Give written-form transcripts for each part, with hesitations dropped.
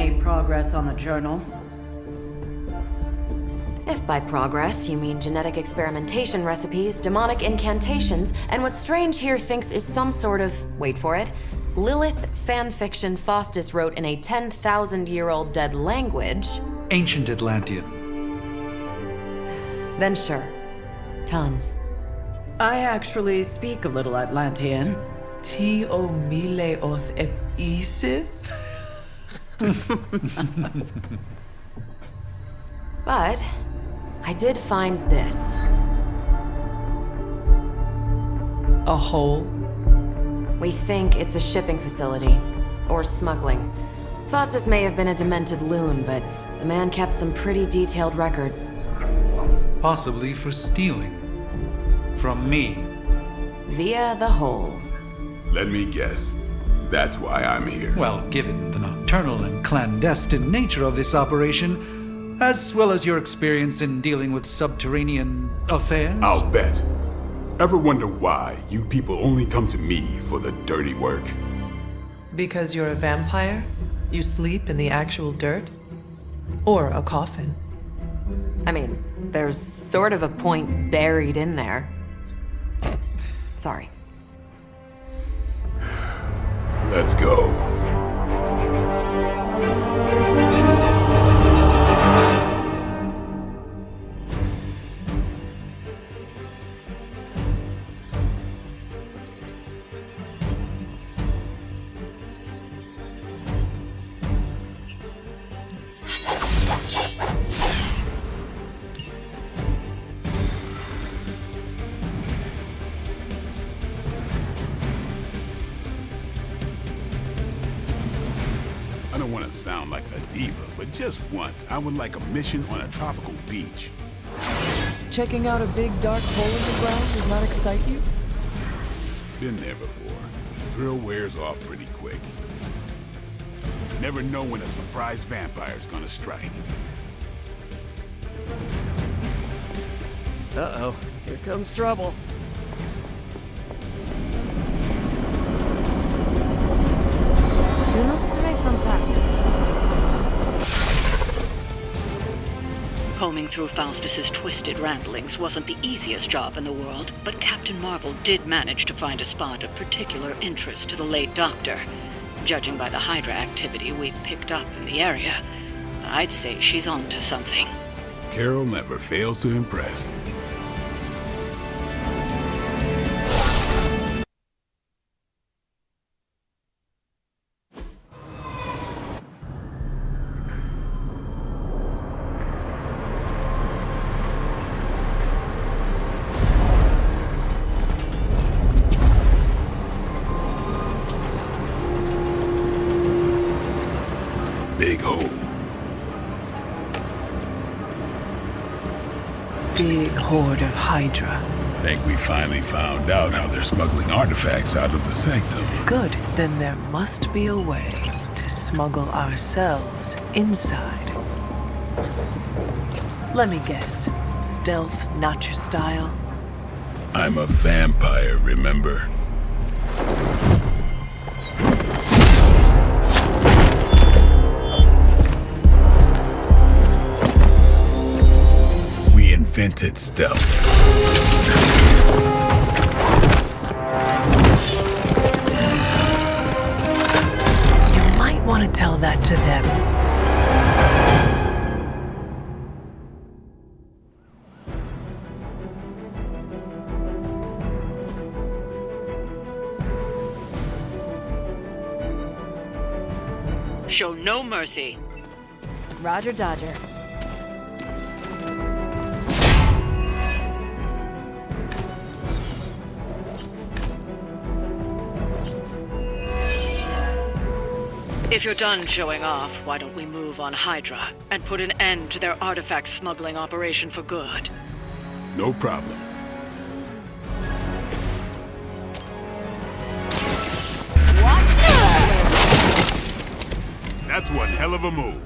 Any progress on the journal? If by progress you mean genetic experimentation recipes, demonic incantations, and what Strange here thinks is some sort of, wait for it, Lilith fanfiction Faustus wrote in a 10,000-year-old dead language... Ancient Atlantean. Then sure. Tons. I actually speak a little Atlantean. Ti o mile oth ep isid? But I did find this. A hole? We think it's a shipping facility. Or smuggling. Faustus may have been a demented loon, but the man kept some pretty detailed records. Possibly for stealing. From me. Via the hole. Let me guess. That's why I'm here. Well, given the nocturnal and clandestine nature of this operation, as well as your experience in dealing with subterranean affairs... I'll bet. Ever wonder why you people only come to me for the dirty work? Because you're a vampire? You sleep in the actual dirt? Or a coffin? I mean, there's sort of a point buried in there. Sorry. Let's go. I don't want to sound like a diva, but just once, I would like a mission on a tropical beach. Checking out a big dark hole in the ground does not excite you? Been there before. Thrill wears off pretty quick. Never know when a surprise vampire's gonna strike. Uh-oh, here comes trouble. Do not stray from path. Combing through Faustus's twisted ramblings wasn't the easiest job in the world, but Captain Marvel did manage to find a spot of particular interest to the late Doctor. Judging by the Hydra activity we picked up in the area, I'd say she's onto something. Carol never fails to impress. Big hole. Big horde of Hydra. Think we finally found out how they're smuggling artifacts out of the sanctum. Good, then there must be a way to smuggle ourselves inside. Let me guess. Stealth, not your style? I'm a vampire, remember? We invented stealth. You might want to tell that to them. Show no mercy. Roger Dodger. If you're done showing off, why don't we move on Hydra and put an end to their artifact smuggling operation for good? No problem. That's one hell of a move.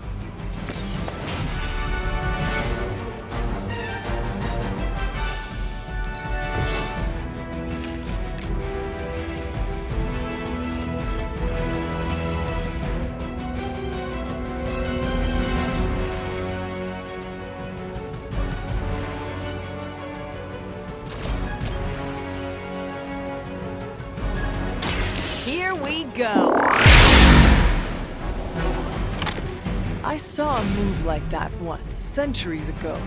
we go. I saw a move like that once, centuries ago.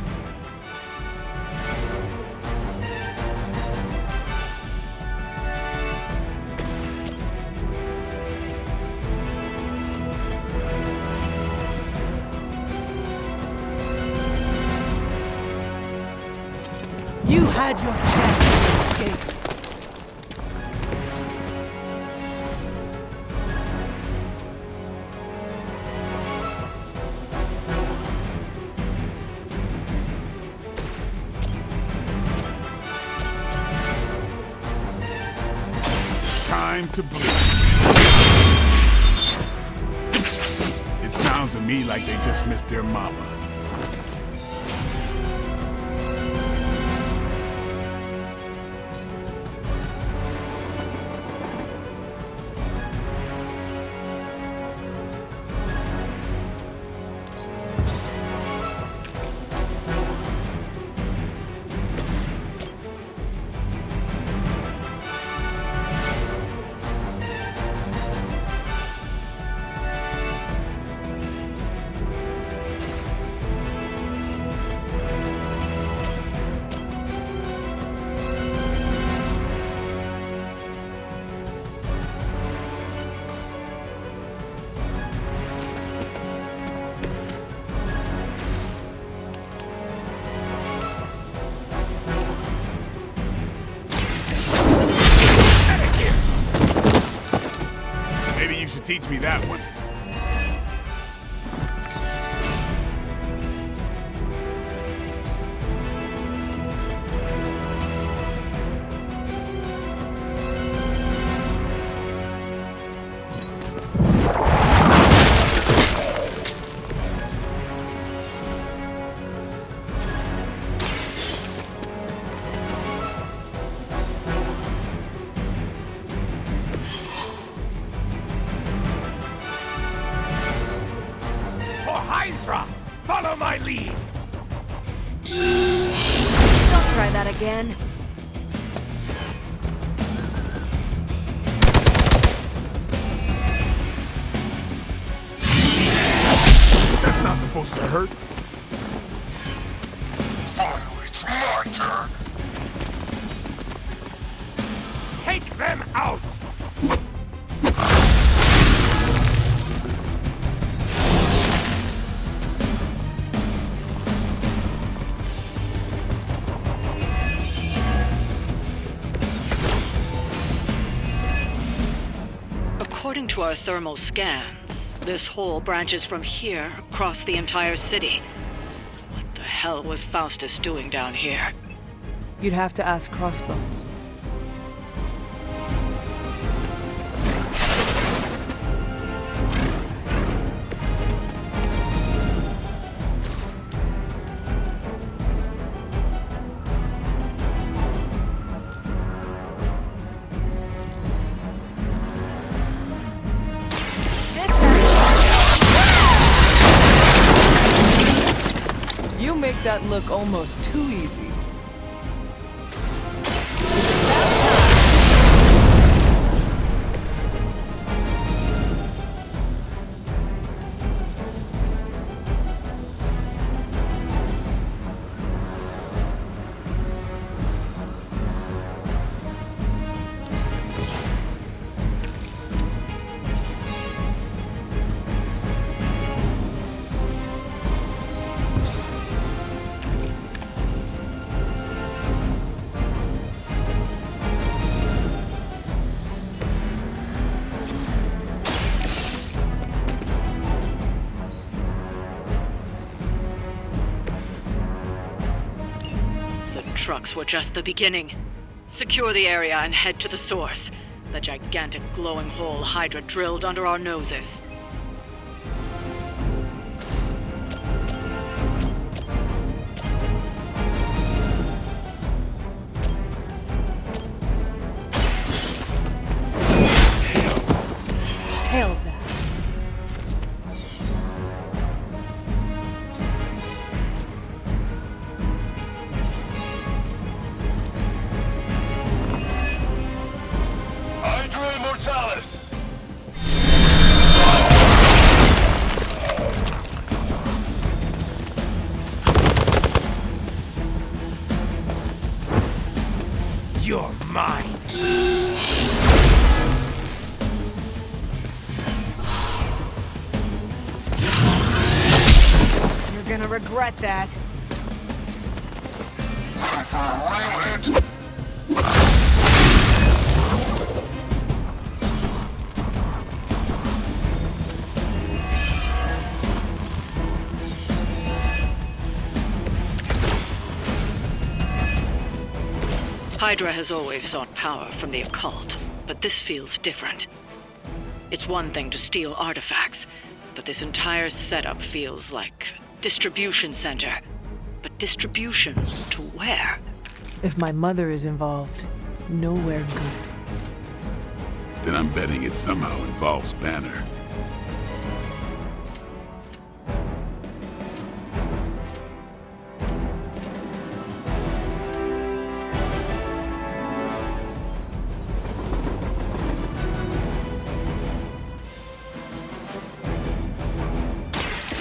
You had your chance to escape. Time to bleed. It sounds to me like they just missed their mama. Teach me that one. Follow my lead! Don't try that again. That's not supposed to hurt. Oh, it's my turn. Take them out! According to our thermal scans, this hole branches from here across the entire city. What the hell was Faustus doing down here? You'd have to ask Crossbones. You make that look almost too easy. Trucks were just the beginning. Secure the area and head to the source. The gigantic glowing hole Hydra drilled under our noses. Hail that. Hydra Immortalis! gonna regret that. Hydra has always sought power from the occult, but this feels different. It's one thing to steal artifacts, but this entire setup feels like distribution center. But distribution to where? If my mother is involved, nowhere good. Then I'm betting it somehow involves Banner.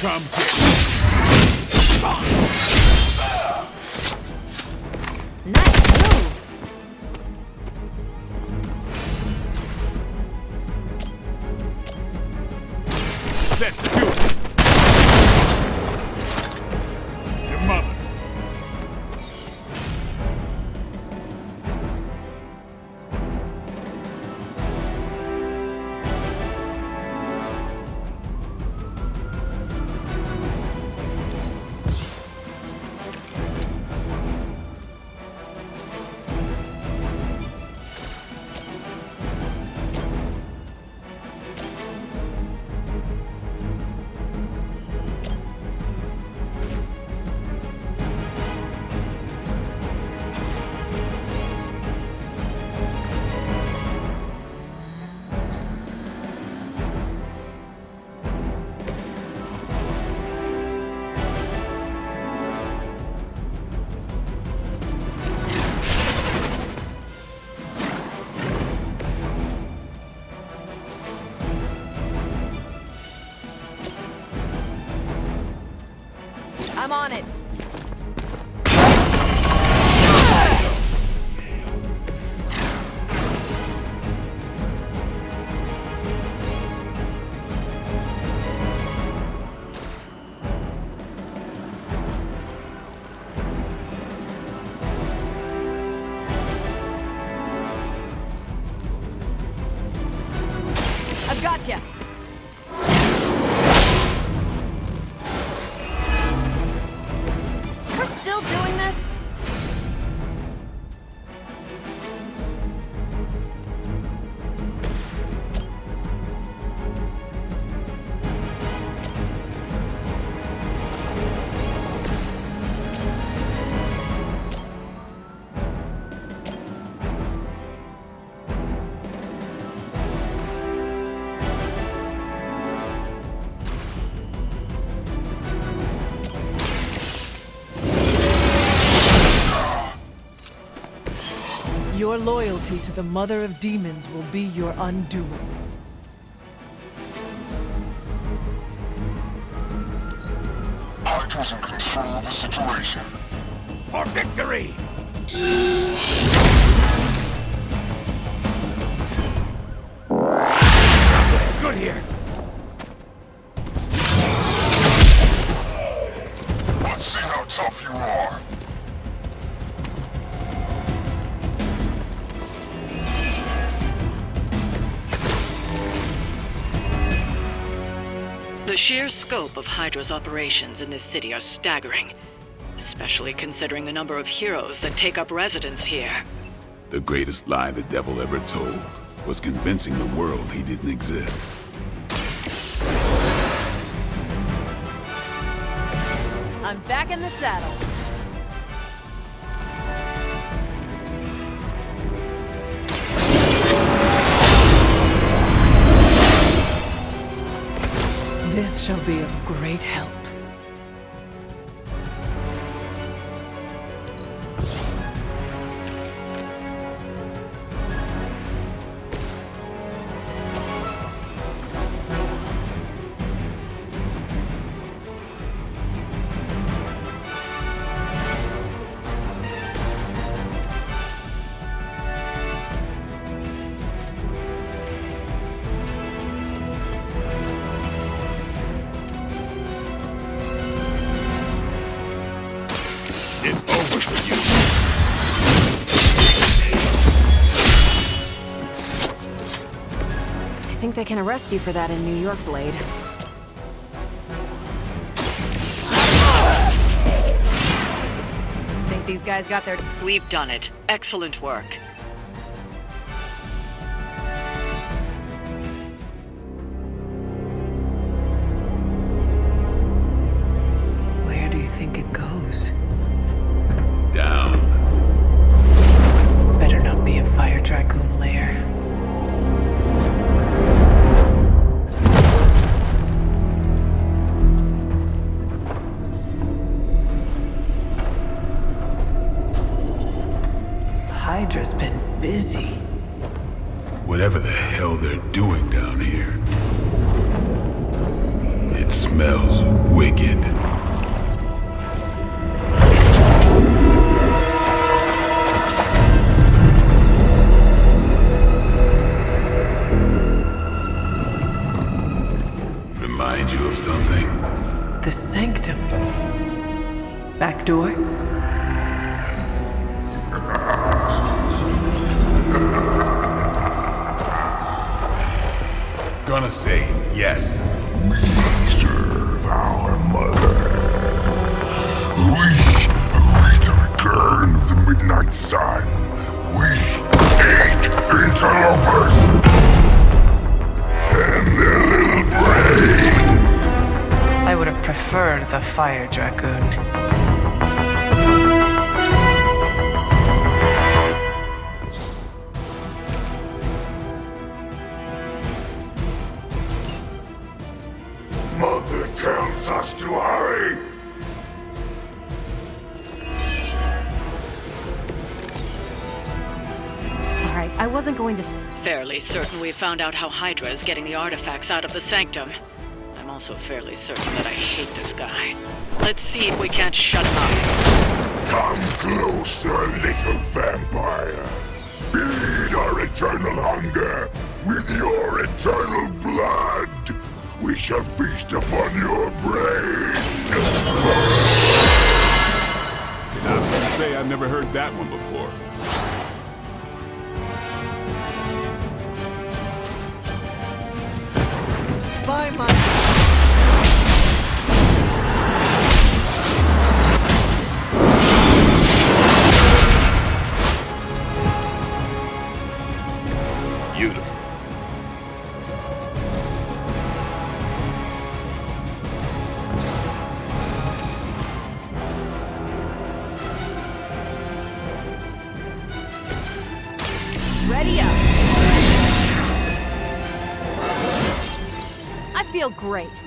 Come get Nice move! Let's do it! Your mother. I'm on it. I've got you. We're still doing this? Your loyalty to the Mother of Demons will be your undoing. Hydra's in control of the situation. For victory! Good here. Let's see how tough you are. The sheer scope of Hydra's operations in this city are staggering, especially considering the number of heroes that take up residence here. The greatest lie the devil ever told was convincing the world he didn't exist. I'm back in the saddle. This shall be of great help. they can arrest you for that in New York, Blade. Think these guys got their... We've done it. Excellent work. Where do you think it goes? Down. Better not be a fire dragoon lair. Hydra's been busy. Whatever the hell they're doing down here. It smells wicked. Remind you of something? The sanctum. Back door? Gonna say yes. We serve our mother. We await the return of the midnight sun. We eat interlopers and their little brains. I would have preferred the fire dragoon. Mother tells us to hurry. Alright, I wasn't going to... Fairly certain we found out how Hydra is getting the artifacts out of the sanctum. I'm also fairly certain that I hate this guy. Let's see if we can't shut him up. Come closer, little vampire. Feed our eternal hunger with your eternal blood. We shall feast upon your brain. I was gonna say I've never heard that one before. Bye, my... Beautiful. Ready up. I feel great.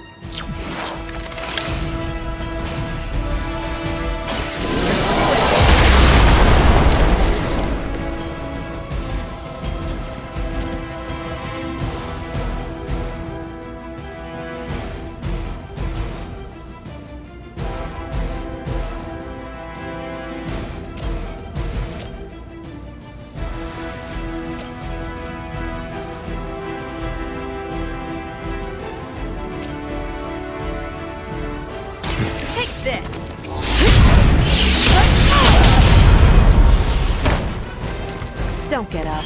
This. Don't get up.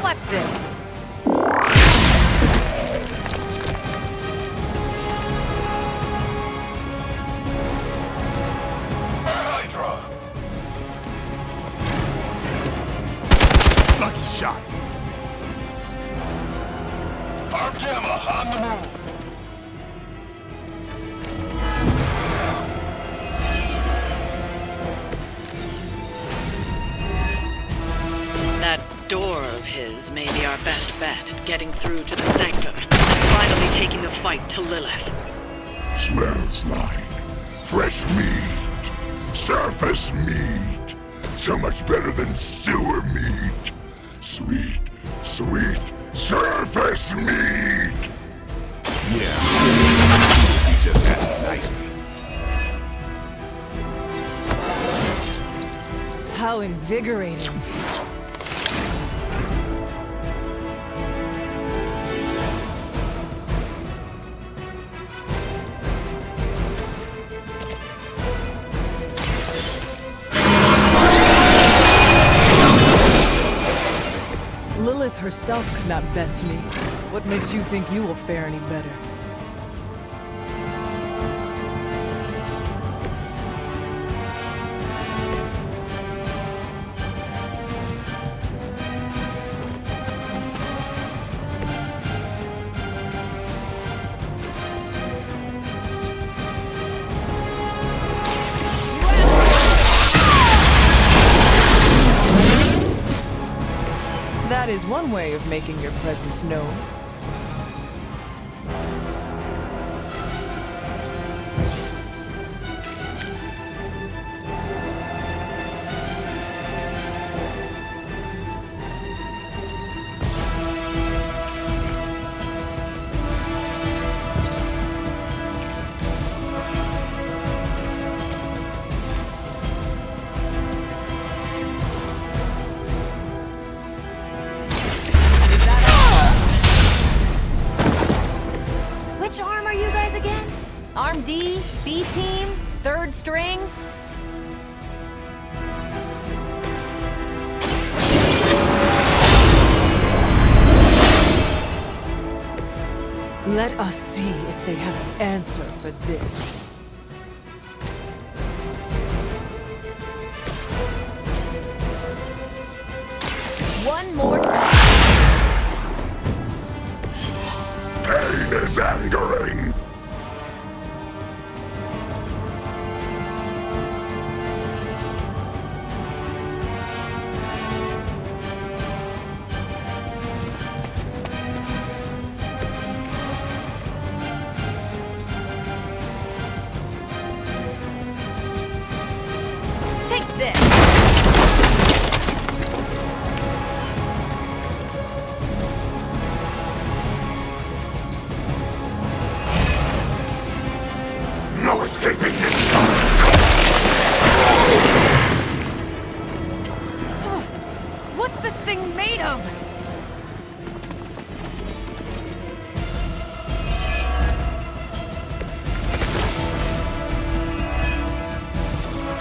Watch this. Hydra. Lucky shot. Our gamma on the move. That door of his may be our best bet at getting through to the sanctum and finally taking the fight to Lilith. Smells like fresh meat, surface meat, so much better than sewer meat. Sweet, sweet surface meat. Yeah. He just had it nicely. How invigorating. Lilith herself could not best me. What makes you think you will fare any better? That is one way of making your presence known. Which arm are you guys again? Arm D, B team, third string? Let us see if they have an answer for this. One more time. Pain is angering. Take this. No escaping this. Ugh. What's this thing made of?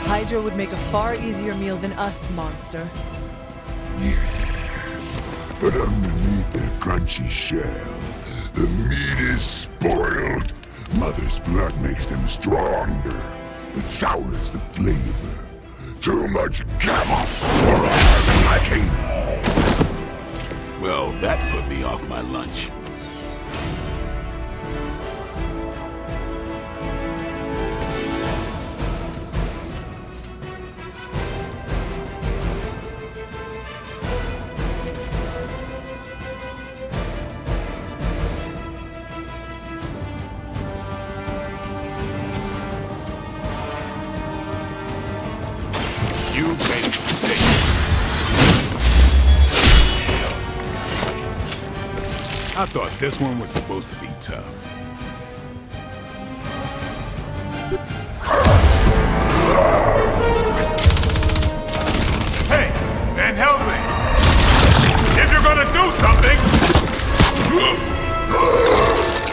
Hydra would make a far easier meal than us, monster. Yes, but underneath their crunchy shell, the meat is spoiled. Mother's blood makes them stronger, but sours the flavor. Too much gamma for our liking. Well, that put me off my lunch. You made a mistake. I thought this one was supposed to be tough. Hey, Van Helsing! If you're gonna do something,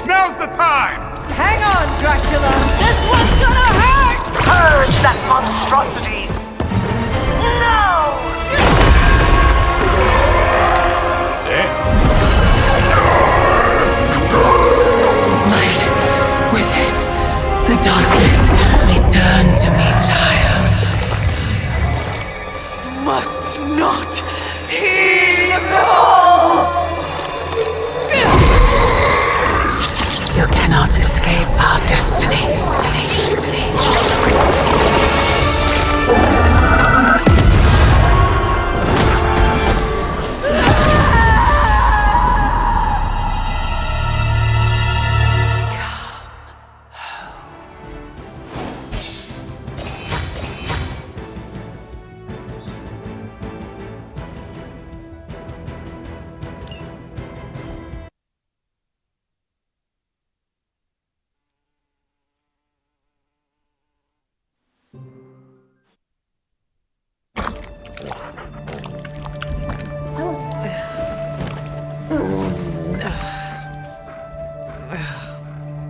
now's the time! Hang on, Dracula! This one's gonna hurt! Purge that monstrosity! No! Light within the darkness, return to me, child. Must not heed the call! You cannot escape our destiny.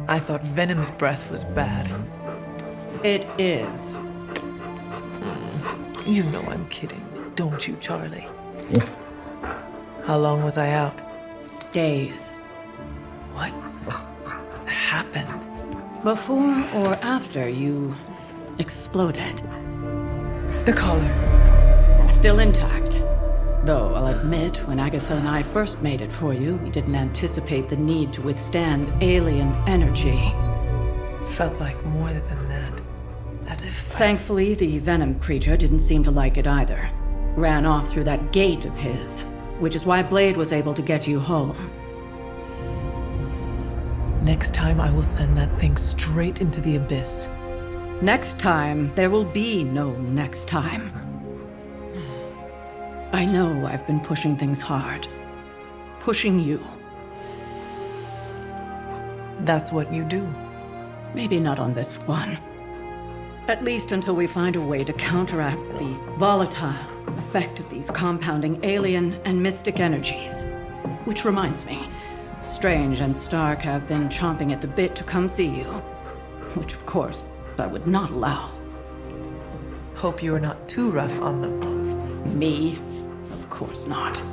I thought Venom's breath was bad. It is. You know I'm kidding, don't you, Charlie? How long was I out? Days. What happened? Before or after you exploded. The collar. Still intact. Though I'll admit, when Agatha and I first made it for you, we didn't anticipate the need to withstand alien energy. Felt like more than that. As if Thankfully, the Venom creature didn't seem to like it either. Ran off through that gate of his, which is why Blade was able to get you home. Next time I will send that thing straight into the abyss. Next time, there will be no next time. I know I've been pushing things hard. Pushing you. That's what you do. Maybe not on this one. At least until we find a way to counteract the volatile effect of these compounding alien and mystic energies. Which reminds me, Strange and Stark have been chomping at the bit to come see you. Which, of course, I would not allow. Hope you are not too rough on them. Me? Of course not.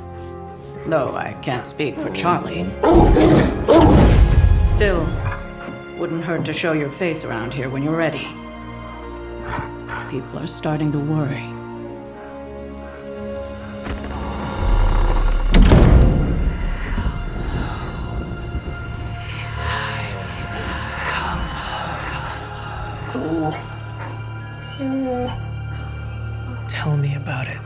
Though I can't speak for Charlie. Still, wouldn't hurt to show your face around here when you're ready. People are starting to worry. Tell me about it.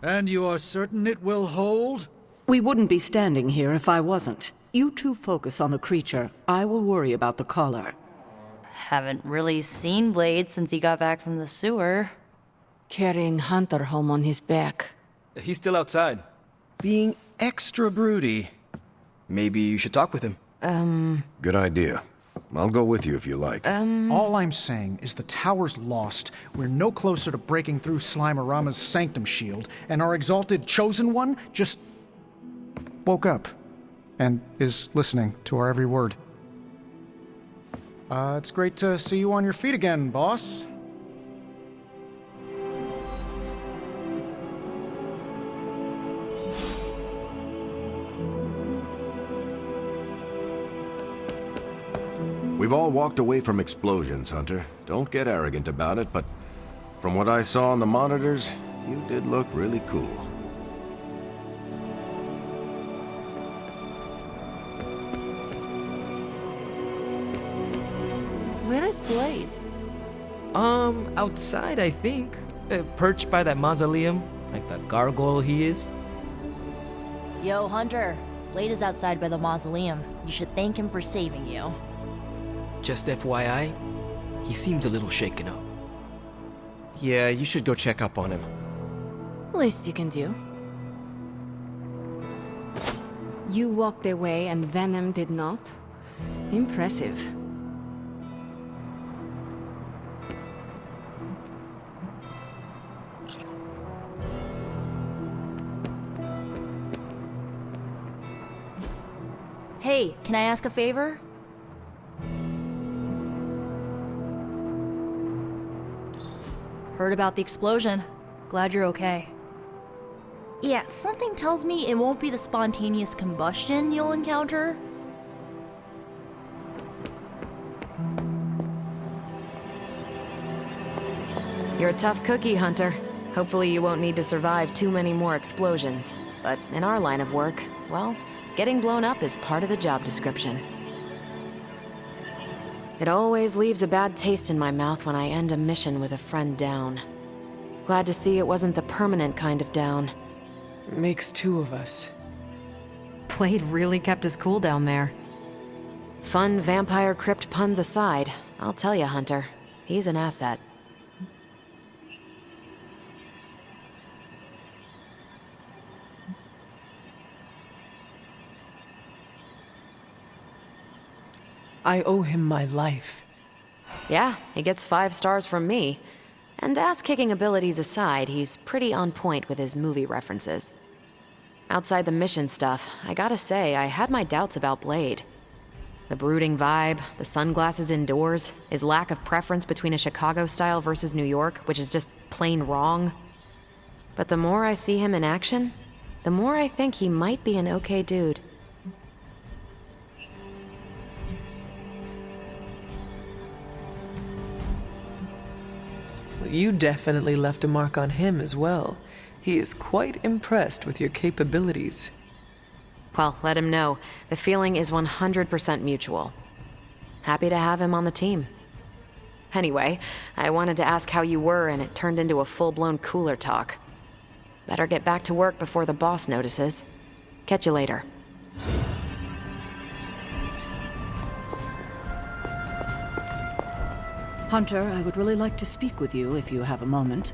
And you are certain it will hold? We wouldn't be standing here if I wasn't. You two focus on the creature. I will worry about the collar. Haven't really seen Blade since he got back from the sewer. Carrying Hunter home on his back. He's still outside. Being extra broody. Maybe you should talk with him. Good idea. I'll go with you if you like. All I'm saying is the tower's lost. We're no closer to breaking through Slimerama's sanctum shield, and our exalted chosen one just woke up and is listening to our every word. It's great to see you on your feet again, boss. We've all walked away from explosions, Hunter. Don't get arrogant about it, but from what I saw on the monitors, you did look really cool. Where is Blade? Outside, I think. Perched by that mausoleum, like the gargoyle he is. Yo, Hunter. Blade is outside by the mausoleum. You should thank him for saving you. Just FYI, he seems a little shaken up. Yeah, you should go check up on him. Least you can do. You walked away and Venom did not? Impressive. Hey, can I ask a favor? Heard about the explosion. Glad you're okay. Yeah, something tells me it won't be the spontaneous combustion you'll encounter. You're a tough cookie, Hunter. Hopefully you won't need to survive too many more explosions. But in our line of work, well, getting blown up is part of the job description. It always leaves a bad taste in my mouth when I end a mission with a friend down. Glad to see it wasn't the permanent kind of down. Makes two of us. Blade really kept his cool down there. Fun vampire crypt puns aside, I'll tell you, Hunter, he's an asset. I owe him my life. Yeah, he gets 5 stars from me. And ass-kicking abilities aside, he's pretty on point with his movie references. Outside the mission stuff, I gotta say, I had my doubts about Blade. The brooding vibe, the sunglasses indoors, his lack of preference between a Chicago style versus New York, which is just plain wrong. But the more I see him in action, the more I think he might be an okay dude. You definitely left a mark on him as well. He is quite impressed with your capabilities. Well, let him know. The feeling is 100% mutual. Happy to have him on the team. Anyway, I wanted to ask how you were, and it turned into a full-blown cooler talk. Better get back to work before the boss notices. Catch you later. Hunter, I would really like to speak with you if you have a moment.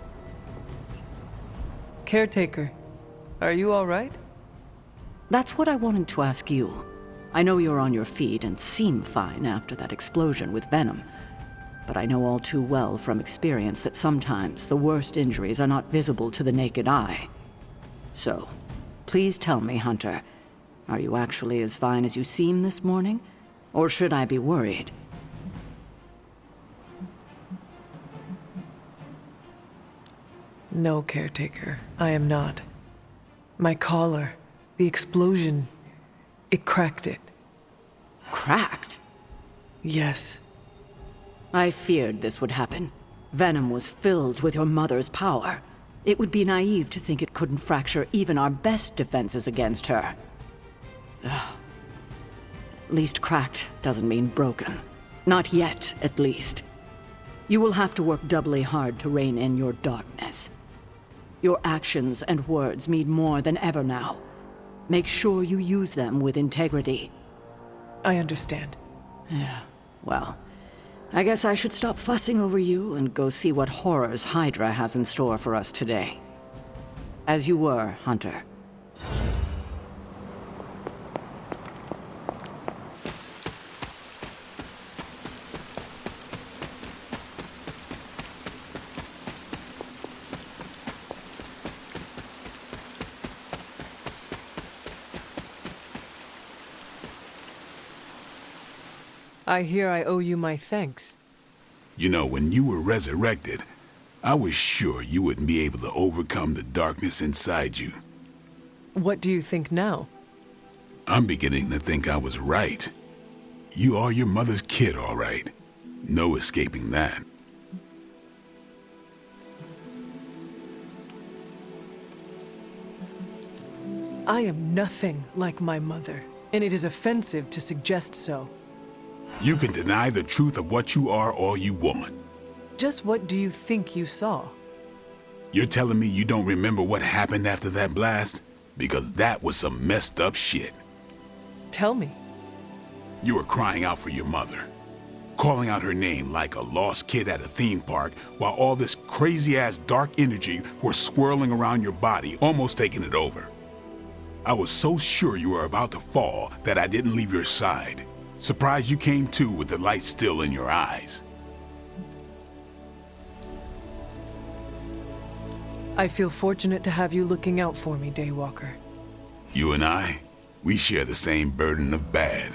Caretaker, are you all right? That's what I wanted to ask you. I know you're on your feet and seem fine after that explosion with Venom. But I know all too well from experience that sometimes the worst injuries are not visible to the naked eye. So, please tell me, Hunter, are you actually as fine as you seem this morning? Or should I be worried? No, Caretaker, I am not. My collar, the explosion, it cracked it. Cracked? Yes. I feared this would happen. Venom was filled with your mother's power. It would be naive to think it couldn't fracture even our best defenses against her. Ugh. At least cracked doesn't mean broken. Not yet, at least. You will have to work doubly hard to rein in your darkness. Your actions and words mean more than ever now. Make sure you use them with integrity. I understand. Yeah, well, I guess I should stop fussing over you and go see what horrors Hydra has in store for us today. As you were, Hunter. I hear I owe you my thanks. You know, when you were resurrected, I was sure you wouldn't be able to overcome the darkness inside you. What do you think now? I'm beginning to think I was right. You are your mother's kid, all right. No escaping that. I am nothing like my mother, and it is offensive to suggest so. You can deny the truth of what you are all you want. Just what do you think you saw? You're telling me you don't remember what happened after that blast? Because that was some messed up shit. Tell me. You were crying out for your mother, calling out her name like a lost kid at a theme park, while all this crazy-ass dark energy was swirling around your body, almost taking it over. I was so sure you were about to fall that I didn't leave your side. Surprised you came to with the light still in your eyes. I feel fortunate to have you looking out for me, Daywalker. You and I, we share the same burden of bad,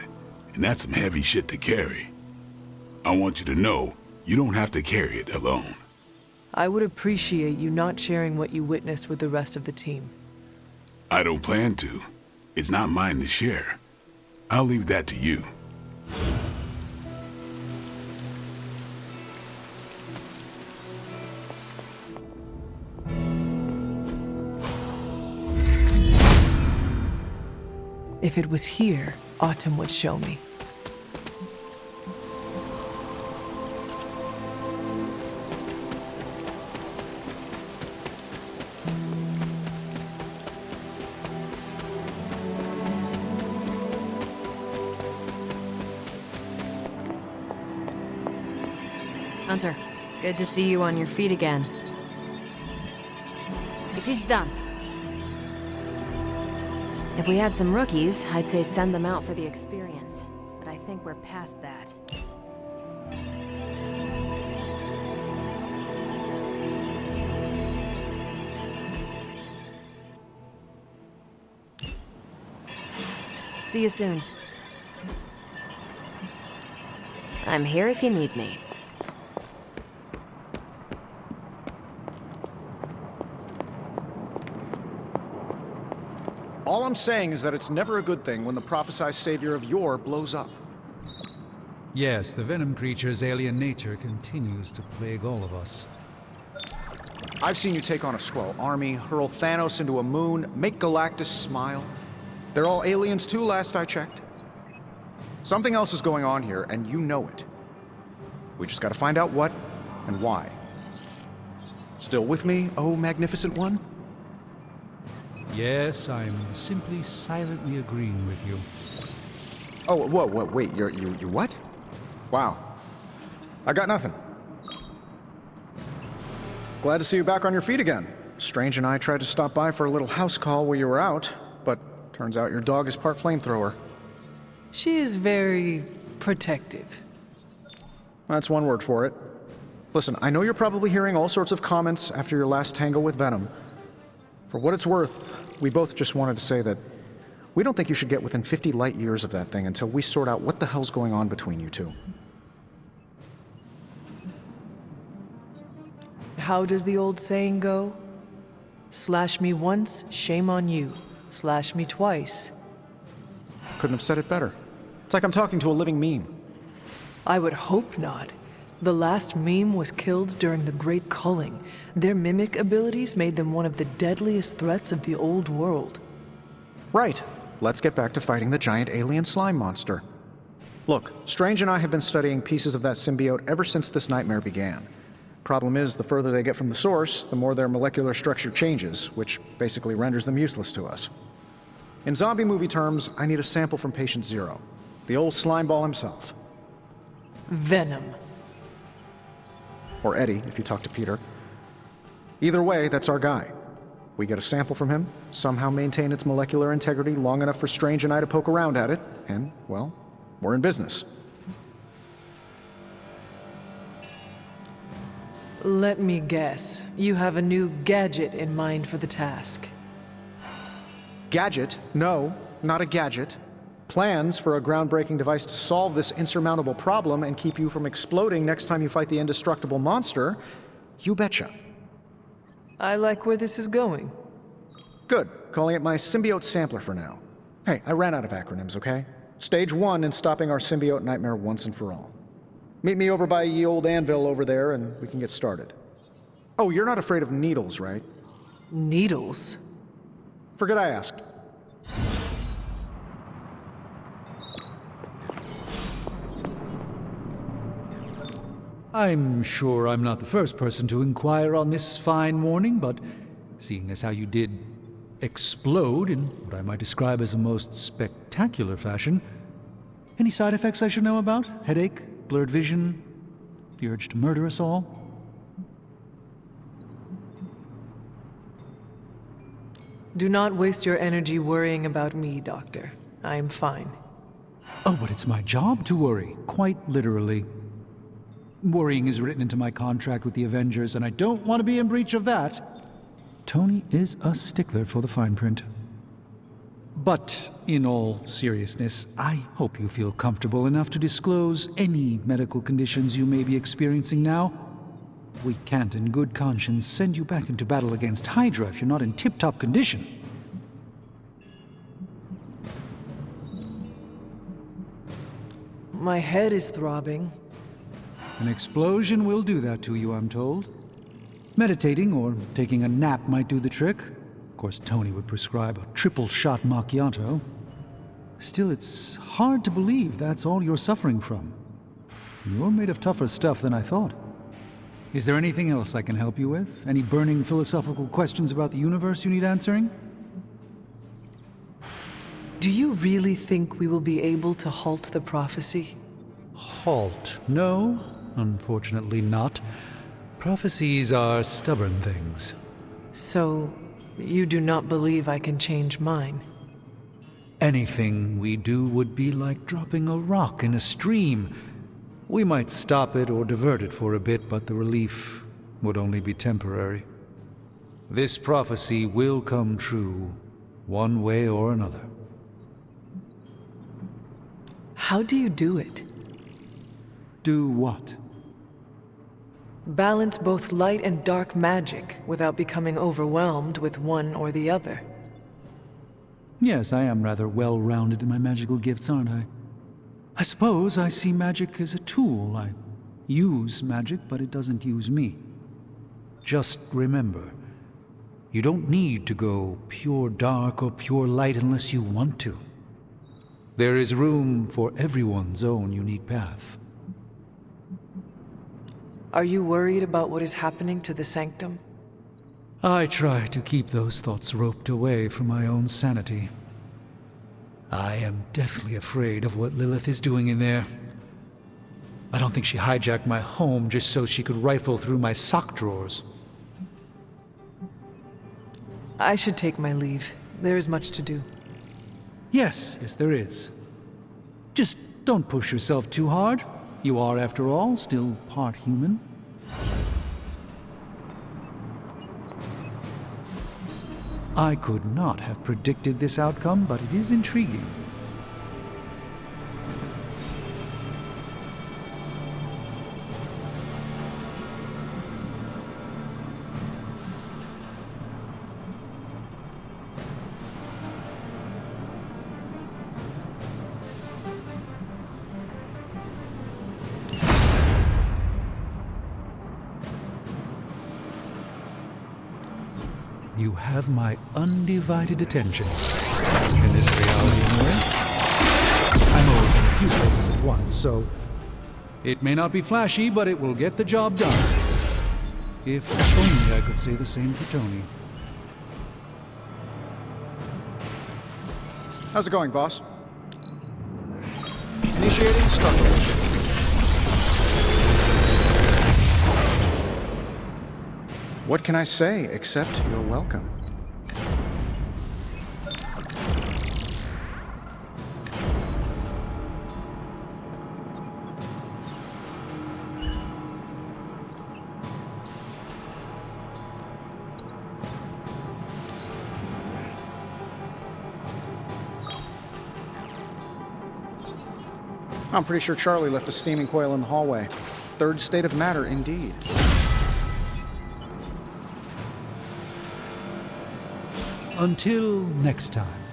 and that's some heavy shit to carry. I want you to know, you don't have to carry it alone. I would appreciate you not sharing what you witnessed with the rest of the team. I don't plan to. It's not mine to share. I'll leave that to you. If it was here, Autumn would show me. Hunter, good to see you on your feet again. It is done. If we had some rookies, I'd say send them out for the experience. But I think we're past that. See you soon. I'm here if you need me. All I'm saying is that it's never a good thing when the prophesized savior of yore blows up. Yes, the Venom creature's alien nature continues to plague all of us. I've seen you take on a Skrull army, hurl Thanos into a moon, make Galactus smile. They're all aliens too, last I checked. Something else is going on here, and you know it. We just gotta find out what and why. Still with me, oh magnificent one? Yes, I'm simply silently agreeing with you. Oh, wait, you what? Wow. I got nothing. Glad to see you back on your feet again. Strange and I tried to stop by for a little house call while you were out, but turns out your dog is part flamethrower. She is very protective. That's one word for it. Listen, I know you're probably hearing all sorts of comments after your last tango with Venom. For what it's worth, we both just wanted to say that we don't think you should get within 50 light years of that thing until we sort out what the hell's going on between you two. How does the old saying go? Slash me once, shame on you. Slash me twice. Couldn't have said it better. It's like I'm talking to a living meme. I would hope not. The last meme was killed during the Great Culling. Their mimic abilities made them one of the deadliest threats of the old world. Right. Let's get back to fighting the giant alien slime monster. Look, Strange and I have been studying pieces of that symbiote ever since this nightmare began. Problem is, the further they get from the source, the more their molecular structure changes, which basically renders them useless to us. In zombie movie terms, I need a sample from Patient Zero. The old slime ball himself. Venom. Or Eddie, if you talk to Peter. Either way, that's our guy. We get a sample from him, somehow maintain its molecular integrity long enough for Strange and I to poke around at it, and, well, we're in business. Let me guess. You have a new gadget in mind for the task. Gadget? No, not a gadget. Plans for a groundbreaking device to solve this insurmountable problem and keep you from exploding next time you fight the indestructible monster? You betcha. I like where this is going. Good. Calling it my symbiote sampler for now. Hey, I ran out of acronyms, okay? Stage 1 in stopping our symbiote nightmare once and for all. Meet me over by ye old anvil over there and we can get started. Oh, you're not afraid of needles, right? Needles? Forget I asked. I'm sure I'm not the first person to inquire on this fine morning, but seeing as how you did explode in what I might describe as a most spectacular fashion, any side effects I should know about? Headache? Blurred vision? The urge to murder us all? Do not waste your energy worrying about me, Doctor. I am fine. Oh, but it's my job to worry, quite literally. Worrying is written into my contract with the Avengers, and I don't want to be in breach of that. Tony is a stickler for the fine print. But, in all seriousness, I hope you feel comfortable enough to disclose any medical conditions you may be experiencing now. We can't in good conscience send you back into battle against Hydra if you're not in tip-top condition. My head is throbbing. An explosion will do that to you, I'm told. Meditating or taking a nap might do the trick. Of course, Tony would prescribe a triple-shot macchiato. Still, it's hard to believe that's all you're suffering from. You're made of tougher stuff than I thought. Is there anything else I can help you with? Any burning philosophical questions about the universe you need answering? Do you really think we will be able to halt the prophecy? Halt? No, unfortunately not. Prophecies are stubborn things. So, you do not believe I can change mine? Anything we do would be like dropping a rock in a stream. We might stop it or divert it for a bit, but the relief would only be temporary. This prophecy will come true, one way or another. How do you do it? Do what? Balance both light and dark magic without becoming overwhelmed with one or the other. Yes, I am rather well-rounded in my magical gifts, aren't I? I suppose I see magic as a tool. I use magic, but it doesn't use me. Just remember, you don't need to go pure dark or pure light unless you want to. There is room for everyone's own unique path. Are you worried about what is happening to the Sanctum? I try to keep those thoughts roped away from my own sanity. I am deathly afraid of what Lilith is doing in there. I don't think she hijacked my home just so she could rifle through my sock drawers. I should take my leave. There is much to do. Yes, there is. Just don't push yourself too hard. You are, after all, still part human. I could not have predicted this outcome, but it is intriguing. You have my undivided attention. In this reality, anyway. I'm always in a few places at once, so... It may not be flashy, but it will get the job done. If only I could say the same for Tony. How's it going, boss? Initiating structural. What can I say except you're welcome? I'm pretty sure Charlie left a steaming coil in the hallway. Third state of matter, indeed. Until next time.